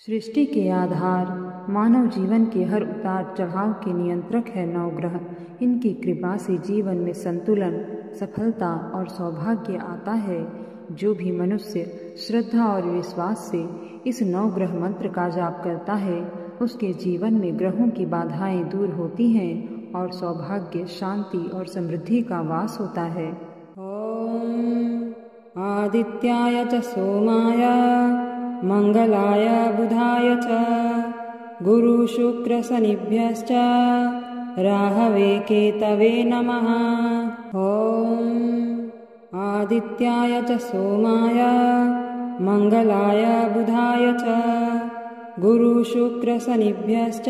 सृष्टि के आधार, मानव जीवन के हर उतार चढ़ाव के नियंत्रक है नवग्रह। इनकी कृपा से जीवन में संतुलन, सफलता और सौभाग्य आता है। जो भी मनुष्य श्रद्धा और विश्वास से इस नवग्रह मंत्र का जाप करता है, उसके जीवन में ग्रहों की बाधाएं दूर होती हैं और सौभाग्य, शांति और समृद्धि का वास होता है। ओम आदित्याय च सोमाय मंगलाय बुधाय च गुरु शुक्र शनिभ्यश्च राहवे केतवे नमः। ओम आदित्याय च सोमाय मंगलाय बुधाय च गुरु शुक्र शनिभ्यश्च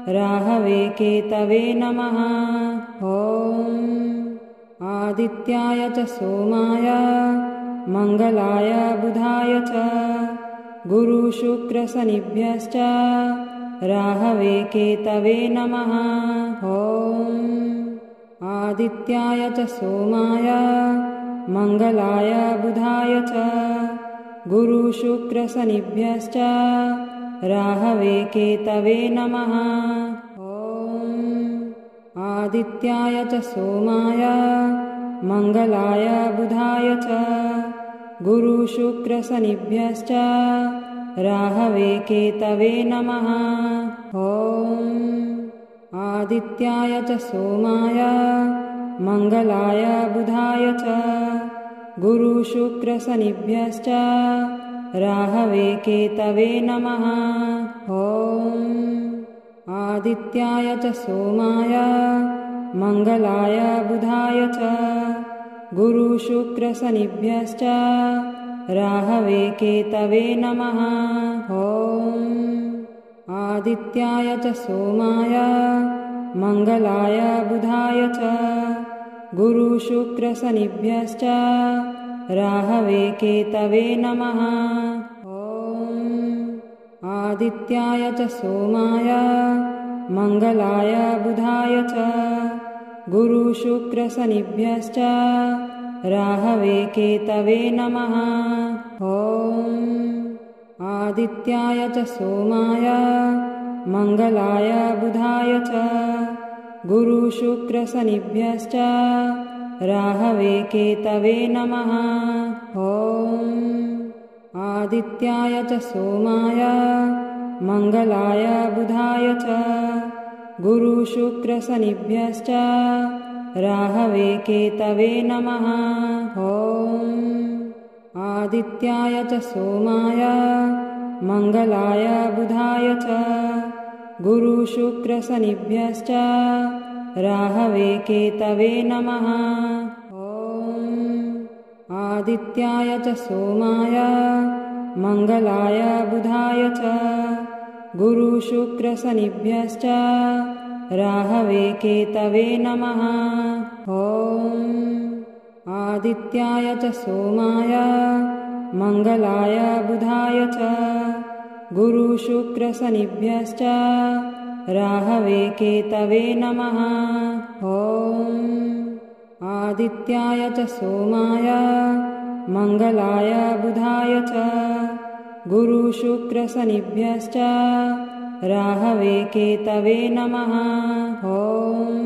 राहवे केतवे नमः। ओम आदित्याय च सोमाय मंगलाय बुधाय च गुरु शुक्र शनिभ्यश्च राहवे केतवे नमः। ओम आदित्याय च सोमाय मंगलाय बुधाय च गुरु शुक्र शनिभ्यश्च राहवे केतवे नमः। ओम आदित्याय च सोमाय मंगलाय बुधाय च गुरु शुक्र शनिभ्यश्च राहवे केतवे नमः। ओम आदित्याय च सोमाय मंगलाय बुधाय च गुरु शुक्र शनिभ्यश्च राहवे केतवे नमः। ओम आदित्याय च सोमाय मंगलाय बुधाय च गुरु शुक्र शनिभ्यश्च राहवे केतवे नमः। ओम आदित्याय च सोमाय मंगलाय बुधाय च गुरु शुक्र शनिभ्यश्च राहवे केतवे नमः। ओम आदित्याय च सोमाय मंगलाय बुधाय च गुरु शुक्र शनिभ्यश्च राहवे केतवे नमः। ओम आदित्याय च सोमाय मंगलाय बुधाय च गुरु शुक्र शनिभ्यश्च राहवे केतवे नमः। ओम आदित्याय च सोमाय मंगलाय बुधाय च गुरु शुक्र शनिभ्यश्च राहवे केतवे नमः। ओम आदित्याय च सोमाय मंगलाय बुधाय च गुरु शुक्र शनिभ्यश्च राहवे केतवे नमः। ओम आदित्याय च सोमाय मंगलाय बुधाय च गुरु शुक्र शनिभ्यश्च राहवे केतवे नमः। ओम आदित्याय च सोमाय मंगलाय बुधाय च गुरु शुक्र शनिभ्यश्च राहवे केतवे नमः। ओम आदित्याय च सोमाय मंगलाय बुधाय च गुरु शुक्र शनिभ्यश्च राहवे केतवे नमः। ओम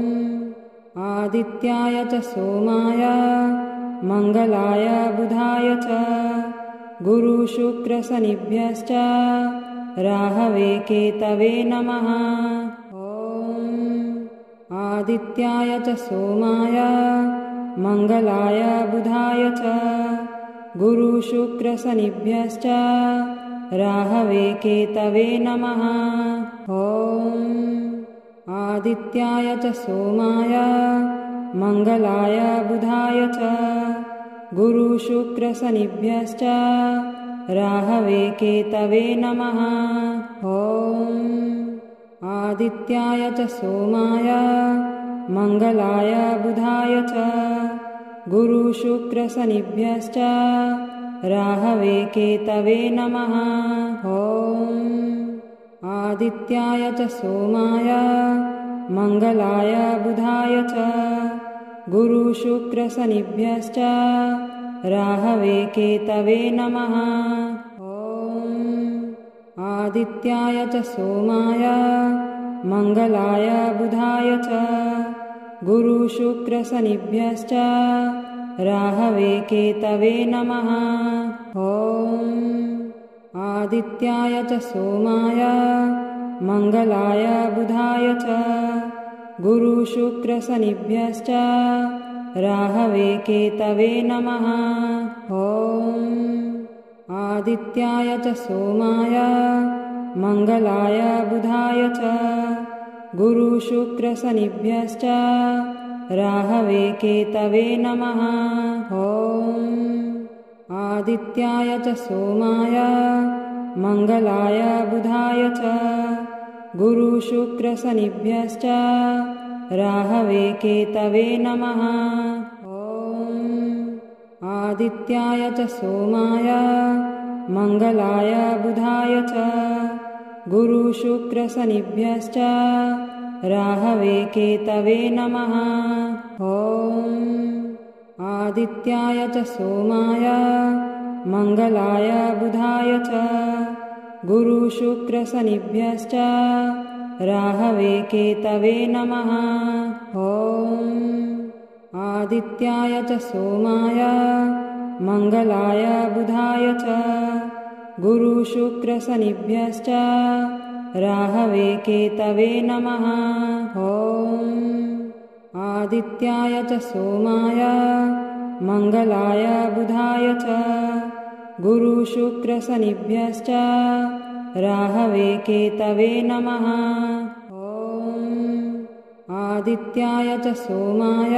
आदित्याय च सोमाय मंगलाय बुधाय च गुरु शुक्र शनिभ्यश्च राहवे केतवे नमः। ओम आदित्याय च सोमाय मंगलाय बुधाय च गुरु शुक्र शनिभ्यश्च राहवे केतवे नमः। ओम आदित्याय च सोमाय मंगलाय बुधाय च गुरु शुक्र शनिभ्यश्च राहवे केतवे नमः। ओम आदित्याय च सोमाय मंगलाय बुधाय च गुरु शुक्र शनिभ्यश्च राहवे केतवे नमः। ओम आदित्याय च सोमाय मंगलाय बुधाय च गुरु शुक्र शनिभ्यश्च राहवे केतवे नमः। ओम आदित्याय च सोमाय मङ्गलाय बुधाय च गुरुशुक्रशनिभ्यश्च राहवे केतवे नमः। ॐ आदित्याय च सोमाय मङ्गलाय बुधाय च गुरुशुक्रशनिभ्यश्च राहवे केतवे नमः। ॐ आदित्याय च सोमाय मङ्गलाय बुधाय च गुरुशुक्रशनिभ्यश्च राहवे केतवे नमः। ॐ आदित्याय च सोमाय मङ्गलाय बुधाय च गुरुशुक्रशनिभ्यश्च राहवे केतवे नमः। ॐ आदित्याय च सोमाय मङ्गलाय बुधाय च गुरुशुक्रशनिभ्यश्च राहवे केतवे नमः। ॐ आदित्याय च सोमाय मङ्गलाय बुधाय च गुरुशुक्रशनिभ्यश्च राहवे केतवे नमः। ॐ आदित्याय च सोमाय मङ्गलाय बुधाय च गुरुशुक्रशनिभ्यश्च राहवे केतवे नमः। ॐ आदित्याय च सोमाय मङ्गलाय बुधाय च गुरुशुक्रशनिभ्यश्च राहवे केतवे नमः। ॐ आदित्याय च सोमाय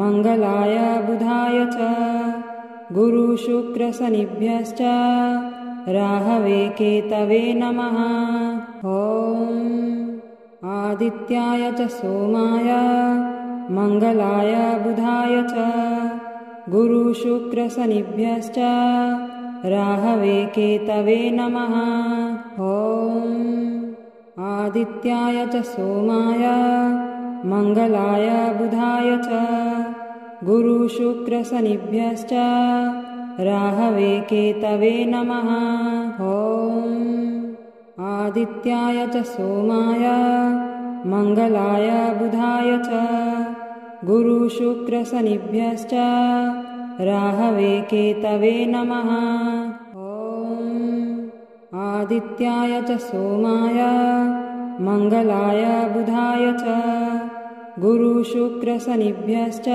मङ्गलाय बुधाय च गुरुशुक्रशनिभ्यश्च राहवे केतवे नमः। ॐ आदित्याय च सोमाय मङ्गलाय बुधाय च गुरुशुक्रशनिभ्यश्च राहवे केतवे नमः। ॐ आदित्याय च सोमाय मङ्गलाय बुधाय च गुरुशुक्रशनिभ्यश्च राहवे केतवे नमः। ॐ आदित्याय च सोमाय मङ्गलाय बुधाय च गुरुशुक्रशनिभ्यश्च राहवे केतवे नमः। ॐ आदित्याय च सोमाय मङ्गलाय बुधाय च गुरुशुक्रशनिभ्यश्च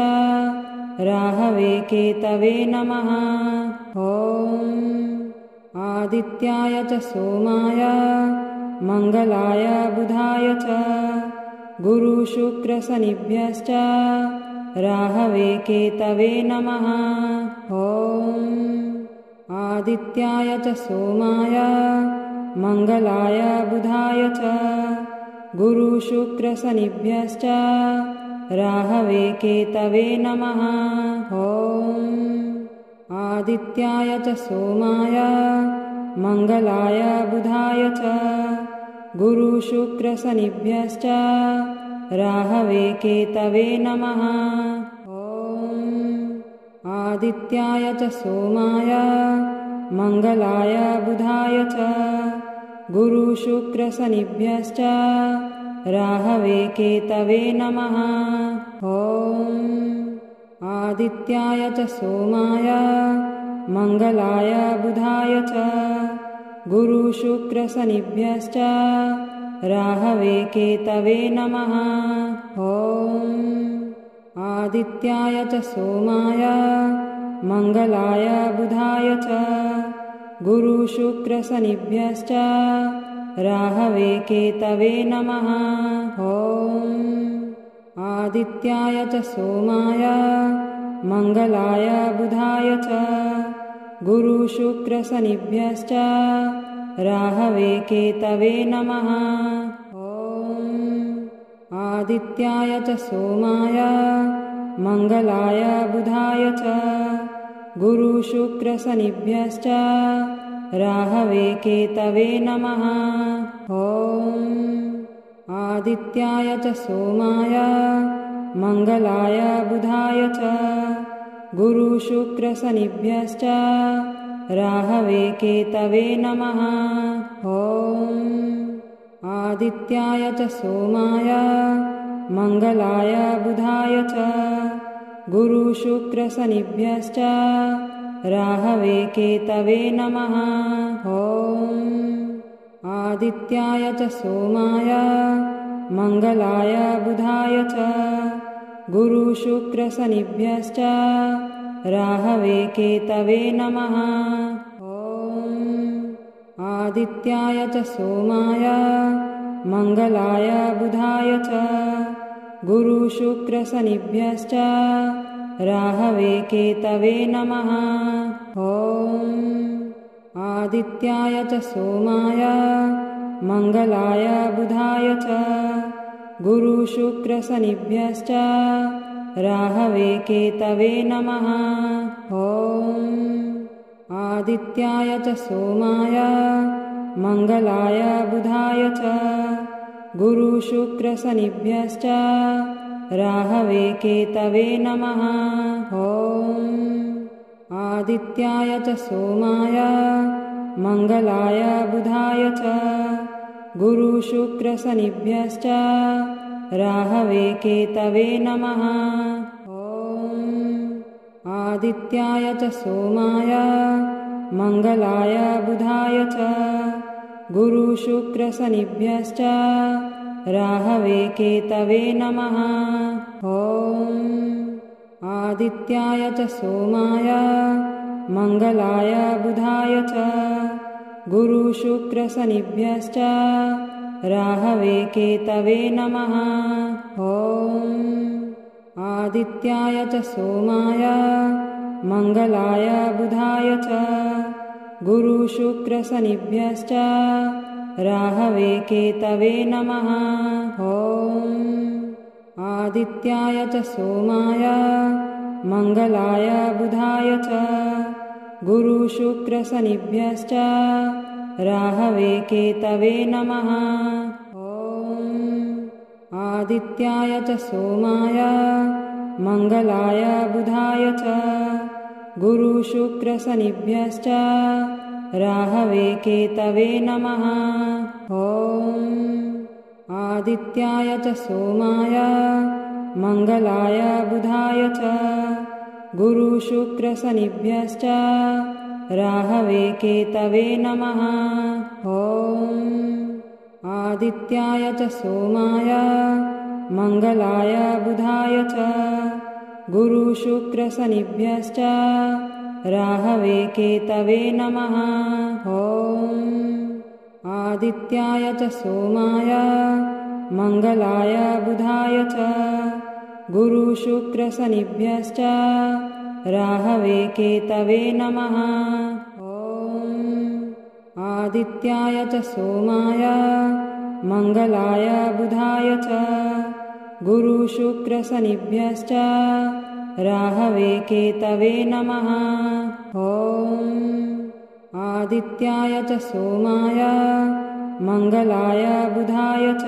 राहवे केतवे नमः। ॐ आदित्याय च सोमाय मङ्गलाय बुधाय च गुरुशुक्रशनिभ्यश्च राहवे केतवे नमः। ॐ आदित्याय च सोमाय मङ्गलाय बुधाय च गुरुशुक्रशनिभ्यश्च राहवे केतवे नमः। ॐ आदित्याय च सोमाय मङ्गलाय बुधाय च गुरुशुक्रशनिभ्यश्च राहवे केतवे नमः। ॐ आदित्याय च सोमाय मङ्गलाय बुधाय च गुरुशुक्रशनिभ्यश्च राहवे केतवे नमः। ॐ आदित्याय च सोमाय मङ्गलाय बुधाय च गुरुशुक्रशनिभ्यश्च राहवे केतवे नमः। ॐ आदित्याय च सोमाय मङ्गलाय बुधाय च गुरुशुक्रशनिभ्यश्च राहवे केतवे नमः। ॐ आदित्याय च सोमाय मङ्गलाय बुधाय च गुरुशुक्रशनिभ्यश्च राहवे केतवे नमः। ॐ आदित्याय च सोमाय मङ्गलाय बुधाय च गुरुशुक्रशनिभ्यश्च राहवे केतवे नमः। ॐ आदित्याय च सोमाय मङ्गलाय बुधाय च गुरुशुक्रशनिभ्यश्च राहवे केतवे नमः। ॐ आदित्याय च सोमाय मङ्गलाय बुधाय च गुरुशुक्रशनिभ्यश्च राहवे केतवे नमः। ॐ आदित्याय च सोमाय मङ्गलाय बुधाय च गुरुशुक्रशनिभ्यश्च राहवे केतवे नमः। ॐ आदित्याय च सोमाय मङ्गलाय बुधाय च गुरुशुक्रशनिभ्यश्च राहवे केतवे नमः। ॐ आदित्याय च सोमाय मङ्गलाय बुधाय च गुरुशुक्रशनिभ्यश्च राहवे केतवे नमः। ॐ आदित्याय च सोमाय मङ्गलाय बुधाय च गुरुशुक्रशनिभ्यश्च राहवे केतवे नमः। ॐ आदित्याय च सोमाय मङ्गलाय बुधाय च गुरुशुक्रशनिभ्यश्च राहवे केतवे नमः। ॐ आदित्याय च सोमाय मङ्गलाय बुधाय च गुरुशुक्रशनिभ्यश्च राहवे केतवे नमः। ॐ आदित्याय च सोमाय मङ्गलाय बुधाय च गुरुशुक्रशनिभ्यश्च राहवे केतवे नमः। ॐ आदित्याय च सोमाय मङ्गलाय बुधाय च गुरुशुक्रशनिभ्यश्च राहवे केतवे नमः। ॐ आदित्याय च सोमाय मङ्गलाय बुधाय च गुरुशुक्रशनिभ्यश्च राहवे केतवे नमः। ॐ आदित्याय च सोमाय मङ्गलाय बुधाय च गुरुशुक्रशनिभ्यश्च राहवे केतवे नमः। ॐ आदित्याय च सोमाय मङ्गलाय बुधाय च गुरुशुक्रशनिभ्यश्च राहवे केतवे नमः। ॐ आदित्याय च सोमाय मङ्गलाय बुधाय च गुरुशुक्रशनिभ्यश्च राहवे केतवे नमः। ॐ आदित्याय च सोमाय मङ्गलाय बुधाय च गुरुशुक्रशनिभ्यश्च राहवे केतवे नमः। ॐ आदित्याय च सोमाय मङ्गलाय बुधाय च गुरुशुक्रशनिभ्यश्च राहवे केतवे नमः। ॐ आदित्याय च सोमाय मङ्गलाय बुधाय च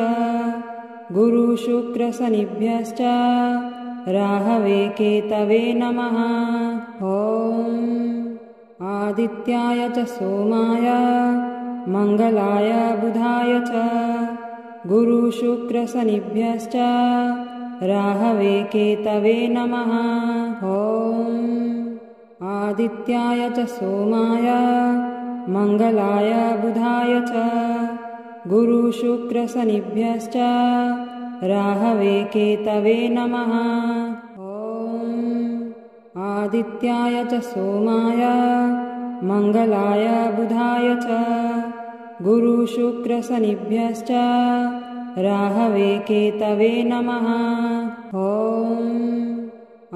गुरुशुक्रशनिभ्यश्च राहवे केतवे नमः। ॐ आदित्याय च सोमाय मङ्गलाय बुधाय च गुरुशुक्रशनिभ्यश्च राहवे केतवे नमः। ॐ आदित्याय च सोमाय मङ्गलाय बुधाय च गुरुशुक्रशनिभ्यश्च राहवे केतवे नमः। ॐ आदित्याय च सोमाय मङ्गलाय बुधाय च गुरुशुक्रशनिभ्यश्च राहवे केतवे नमः। ॐ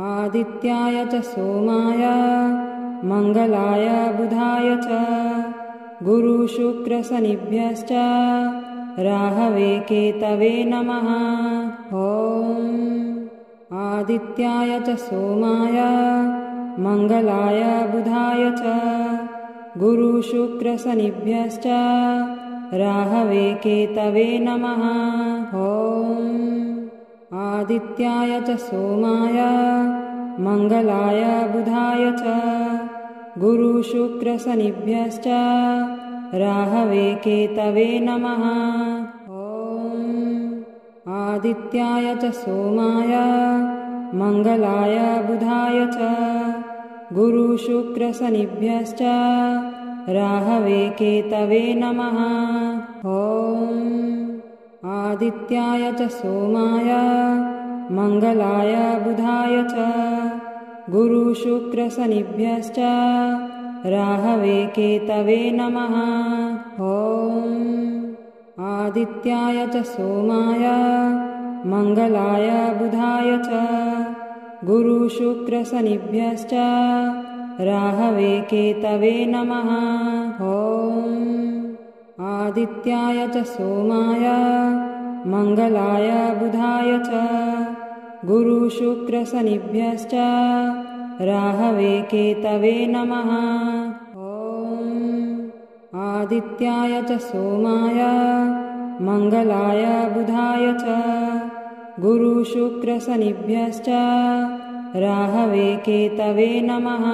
आदित्याय च सोमाय मङ्गलाय बुधाय च गुरुशुक्रशनिभ्यश्च राहवे केतवे नमः। ॐ आदित्याय च सोमाय मङ्गलाय बुधाय च गुरुशुक्रशनिभ्यश्च राहवे केतवे नमः। ॐ आदित्याय च सोमाय मङ्गलाय बुधाय च गुरुशुक्रशनिभ्यश्च राहवे केतवे नमः। आदित्याय च सोमाय मंगलाय बुधाय च गुरुशुक्रशनिभ्यश्च राहवे केतवे नमः। आदित्याय च सोमाय मंगलाय बुधाय च गुरुशुक्रशनिभ्यश्च राहवे केतवे नमः। आदित्याय च सोमाय मंगलाय बुधाय च गुरुशुक्रशनिभ्यश्च राहवे केतवे नमः। आदित्याय च सोमाय मंगलाय बुधाय च गुरुशुक्रशनिभ्यश्च राहवे केतवे नमः। आदित्याय च सोमाय मंगलाय बुधाय च गुरुशुक्रशनिभ्यश्च राहवे केतवे नमः।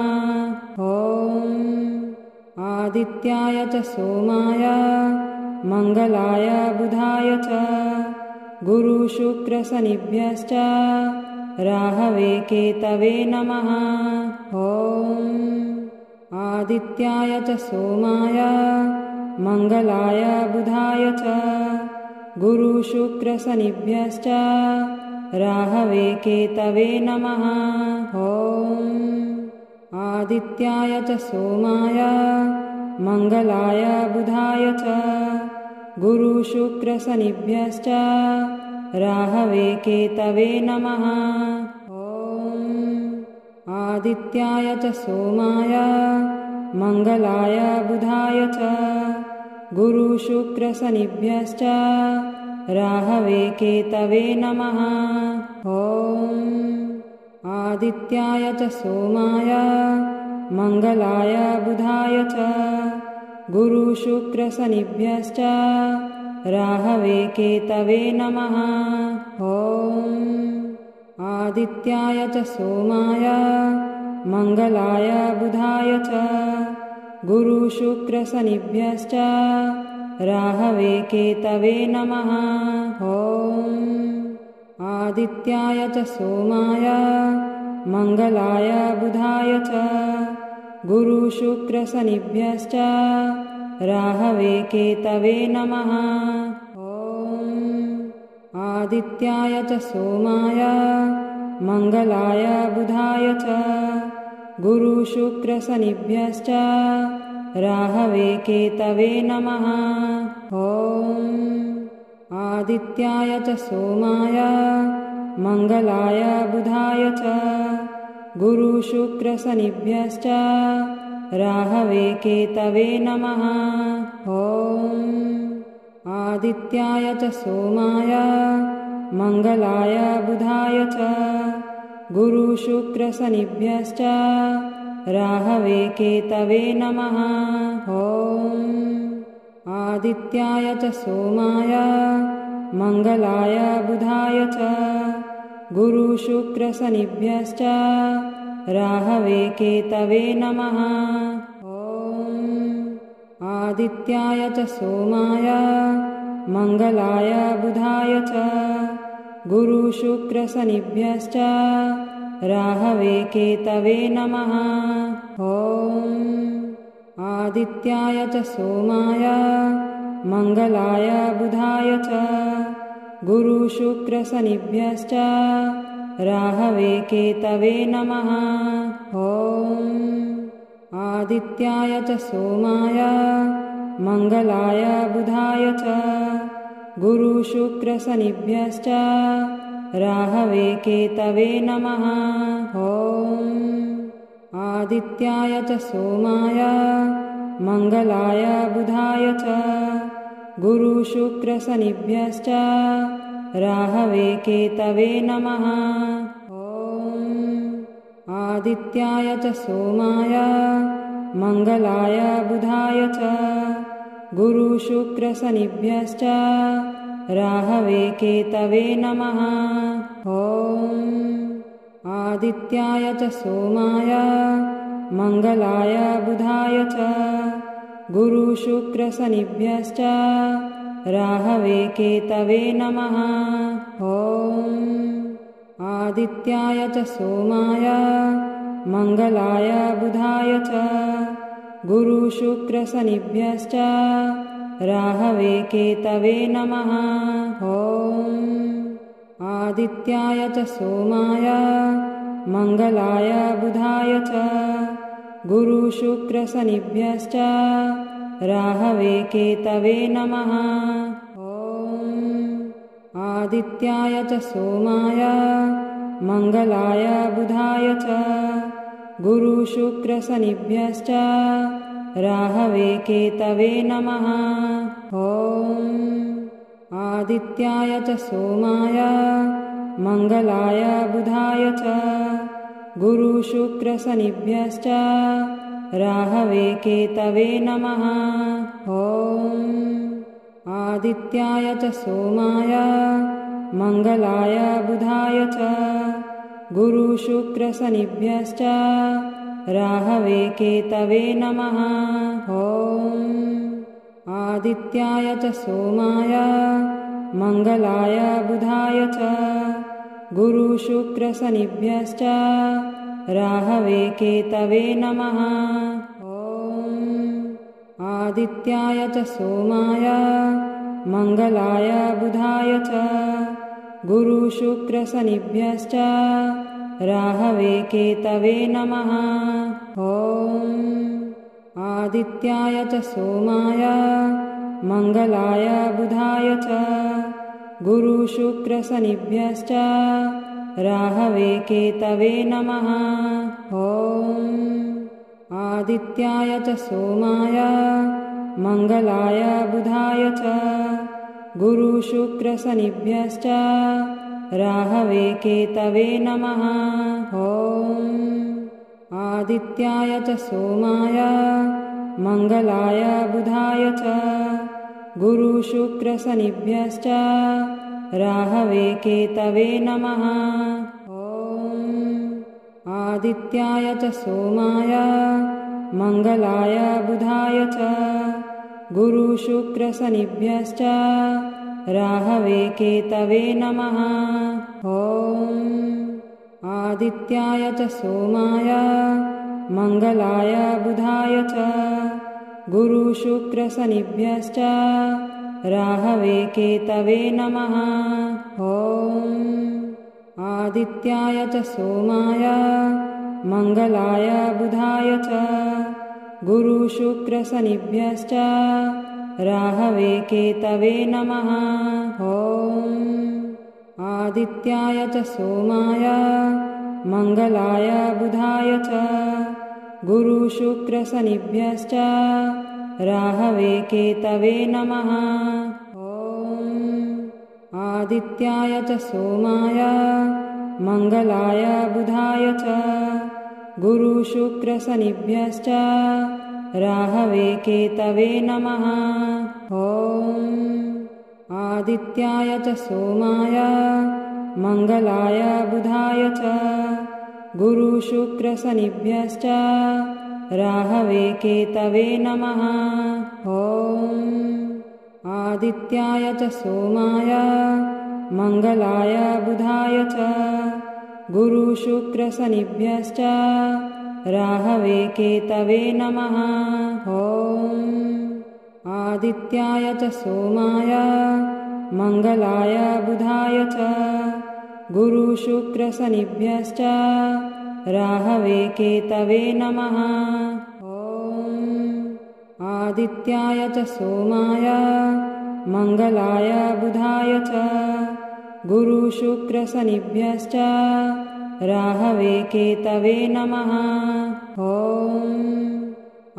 आदित्याय च सोमाय मंगलाय बुधाय च गुरुशुक्रशनिभ्यश्च राहवे केतवे नमः। आदित्याय च सोमाय मंगलाय बुधाय च गुरुशुक्रशनिभ्यश्च राहवे केतवे नमः। आदित्याय च सोमाय मंगलाय बुधाय च गुरुशुक्रशनिभ्यश्च राहवे केतवे नमः। आदित्याय च सोमाय मंगलाय बुधाय च गुरुशुक्रशनिभ्यश्च राहवे केतवे नमः। आदित्याय च सोमाय मंगलाय बुधाय च गुरुशुक्रशनिभ्यश्च राहवे केतवे नमः। आदित्याय च सोमाय मंगलाय बुधाय च गुरुशुक्रशनिभ्यश्च राहवे केतवे नमः। आदित्याय च सोमाय मंगलाय बुधाय च गुरुशुक्रशनिभ्यश्च राहवे केतवे नमः। आदित्याय च सोमाय मंगलाय बुधाय च गुरुशुक्रशनिभ्यश्च राहवे केतवे नमः। आदित्याय च सोमाय मंगलाय बुधाय च गुरुशुक्रशनिभ्यश्च राहवे केतवे नमः। आदित्याय च सोमाय मंगलाय बुधाय च गुरुशुक्रशनिभ्यश्च राहवे केतवे नमः। आदित्याय च सोमाय मंगलाय बुधाय च गुरुशुक्रशनिभ्यश्च राहवे केतवे नमः। आदित्याय च सोमाय मंगलाय बुधाय च गुरुशुक्रशनिभ्यश्च राहवे केतवे नमः। आदित्याय च सोमाय मंगलाय बुधाय च गुरुशुक्रशनिभ्यश्च राहवे केतवे नमः। आदित्याय च सोमाय मंगलाय बुधाय च गुरुशुक्रशनिभ्यश्च राहवे केतवे नमः। आदित्याय च सोमाय मंगलाय बुधाय च गुरुशुक्रशनिभ्यश्च राहवे केतवे नमः। आदित्याय च सोमाय मंगलाय बुधाय च गुरुशुक्रशनिभ्यश्च राहवे केतवे नमः। आदित्याय च सोमाय मंगलाय बुधाय च गुरुशुक्रशनिभ्यश्च राहवे केतवे नमः। ॐ आदित्याय च सोमाय मंगलाय बुधाय च गुरुशुक्रशनिभ्यश्च राहवे केतवे नमः। ॐ आदित्याय च सोमाय मंगलाय बुधाय च गुरुशुक्रशनिभ्यश्च राहवे केतवे नमः। ॐ आदित्याय च सोमाय मंगलाय बुधाय च गुरुशुक्रशनिभ्यश्च राहवे केतवे नमः। ॐ आदित्याय च सोमाय मंगलाय बुधाय च गुरुशुक्रशनिभ्यश्च राहवे केतवे नमः। ॐ आदित्याय च सोमाय मंगलाय बुधाय च गुरुशुक्रशनिभ्यश्च राहवे केतवे नमः। ॐ आदित्याय च सोमाय मंगलाय बुधाय च गुरुशुक्रशनिभ्यश्च राहवे केतवे नमः। ॐ आदित्याय च सोमाय मंगलाय बुधाय च गुरुशुक्रशनिभ्यश्च राहवे केतवे नमः। ॐ आदित्याय च सोमाय मंगलाय बुधाय च गुरुशुक्रशनिभ्यश्च राहवे केतवे नमः। ॐ आदित्याय च सोमाय मंगलाय बुधाय च गुरुशुक्रशनिभ्यश्च राहवे केतवे नमः। ॐ आदित्याय च सोमाय मंगलाय बुधाय च गुरुशुक्रशनिभ्यश्च राहवे केतवे नमः। ॐ आदित्याय च सोमाय मंगलाय बुधाय च गुरुशुक्रशनिभ्यश्च राहवे केतवे नमः। ॐ आदित्याय च सोमाय मंगलाय बुधाय च गुरुशुक्रशनिभ्यश्च राहवे केतवे नमः। ॐ आदित्याय च सोमाय मंगलाय बुधाय च गुरुशुक्रशनिभ्यश्च राहवे केतवे नमः। ॐ आदित्याय च सोमाय मंगलाय बुधाय च गुरुशुक्रशनिभ्यश्च राहवे केतवे नमः। ॐ आदित्याय च सोमाय मंगलाय बुधाय च गुरुशुक्रशनिभ्यश्च राहवे केतवे नमः। ॐ आदित्याय च सोमाय मंगलाय बुधाय च गुरुशुक्रशनिभ्यश्च राहवे केतवे नमः। ॐ आदित्याय च सोमाय मंगलाय बुधाय च गुरुशुक्रशनिभ्यश्च राहवे केतवे नमः। ॐ आदित्याय च सोमाय मंगलाय बुधाय च गुरुशुक्रशनिभ्यश्च राहवे केतवे नमः। ॐ आदित्याय च सोमाय मंगलाय बुधाय च गुरुशुक्रशनिभ्यश्च राहवे केतवे नमः। ॐ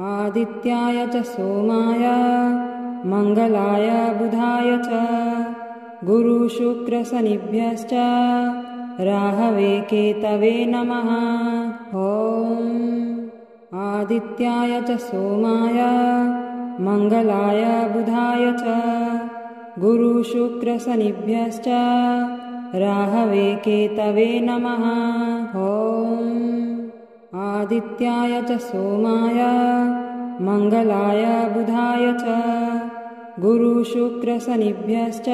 आदित्याय च सोमाय मंगलाय बुधाय च गुरुशुक्रशनिभ्यश्च राहवे केतवे नमः। ॐ आदित्याय च सोमाय मंगलाय बुधाय च गुरुशुक्रशनिभ्यश्च राहवे केतवे नमः। ॐ आदित्याय च सोमाय मंगलाय बुधाय च गुरुशुक्रशनिभ्यश्च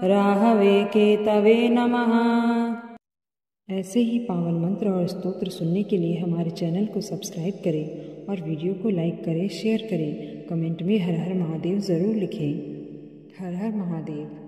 राहवे केतवे नमः। ऐसे ही पावन मंत्र और स्तोत्र सुनने के लिए हमारे चैनल को सब्सक्राइब करें और वीडियो को लाइक करें, शेयर करें। कमेंट में हर हर महादेव ज़रूर लिखें। हर हर महादेव।